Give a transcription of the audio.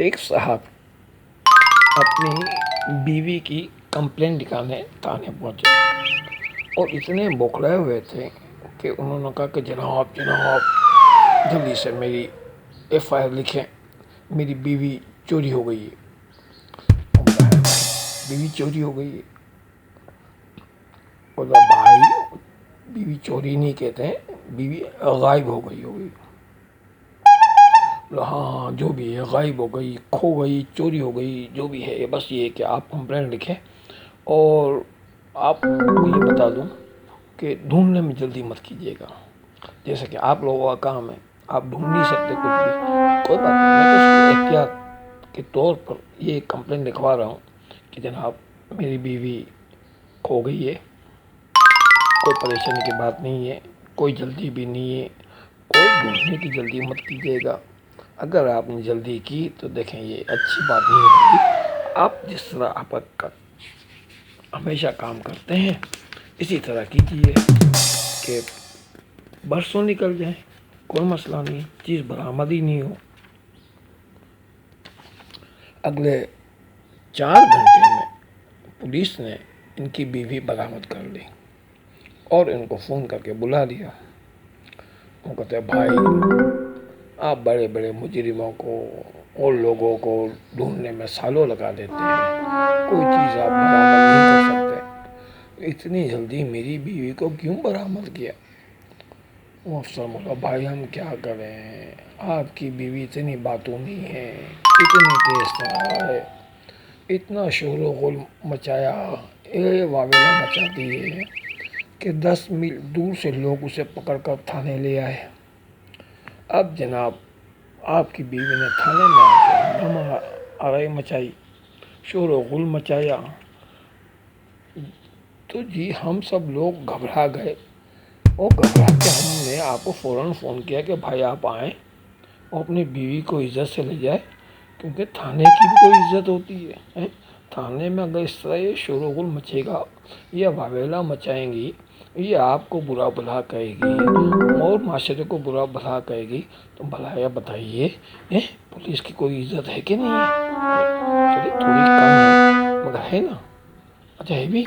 ایک صاحب اپنی بیوی کی کمپلین لکھانے تھانے پہنچے اور اتنے بوکھلائے ہوئے تھے کہ انہوں نے کہا کہ جناب جلدی سے میری ایف آئی آر لکھیں، میری بیوی چوری ہو گئی ہے۔ بیوی چوری ہو گئی ہے؟ بولا بھائی بیوی چوری نہیں کہتے ہیں، بیوی غائب ہو گئی ہوگی۔ ہاں جو بھی ہے، غائب ہو گئی، کھو گئی، چوری ہو گئی، جو بھی ہے، بس یہ کہ آپ کمپلین لکھیں اور آپ کو یہ بتا دوں کہ ڈھونڈنے میں جلدی مت کیجیے گا، جیسا کہ آپ لوگوں کا کام ہے، آپ ڈھونڈ نہیں سکتے کچھ بھی، کوئی بات نہیں، میں تو صرف احتیاط کے طور پر یہ کمپلین لکھوا رہا ہوں کہ جناب میری بیوی کھو گئی ہے، کوئی پریشانی کی بات نہیں ہے، کوئی جلدی بھی نہیں ہے، کوئی ڈھونڈنے کی جلدی مت کیجیے گا۔ اگر آپ نے جلدی کی تو دیکھیں یہ اچھی بات نہیں ہوگی۔ آپ جس طرح آپ کا ہمیشہ کام کرتے ہیں اسی طرح کیجیے کہ برسوں نکل جائیں، کوئی مسئلہ نہیں، چیز برآمد ہی نہیں ہو۔ اگلے 4 گھنٹے میں پولیس نے ان کی بیوی برآمد کر لی اور ان کو فون کر کے بلا لیا۔ وہ کہتے ہیں بھائی آپ بڑے بڑے مجرموں کو اور لوگوں کو ڈھونڈنے میں سالوں لگا دیتے ہیں، کوئی چیز آپ برآمد نہیں کر سکتے، اتنی جلدی میری بیوی کو کیوں برآمد کیا؟ وہ افسر بولا بھائی ہم کیا کریں، آپ کی بیوی اتنی باتونی ہے، اتنی تیز ترار ہے، اتنا شور و غل مچایا، واویلا مچاتی ہے کہ 10 میل دور سے لوگ اسے پکڑ کر تھانے لے آئے۔ اب جناب آپ کی بیوی نے تھانے میں آ کے ہنگامہ آرائی مچائی، شور و غل مچایا، تو جی ہم سب لوگ گھبرا گئے اور گھبرا کے ہم نے آپ کو فوراً فون کیا کہ بھائی آپ آئیں اور اپنی بیوی کو عزت سے لے جائے، کیونکہ تھانے کی بھی کوئی عزت ہوتی ہے۔ تھانے میں اگر اس طرح یہ شور و غل مچے گا یا واویلا مچائیں گی، یہ آپ کو برا بھلا کہے گی اور معاشرے کو برا بھلا کہے گی، تو بھلا یہ بتائیے پولیس کی کوئی عزت ہے کہ نہیں ہے؟ چلیے تھوڑی کم ہے مگر ہے نا، اچھا ہے بھی۔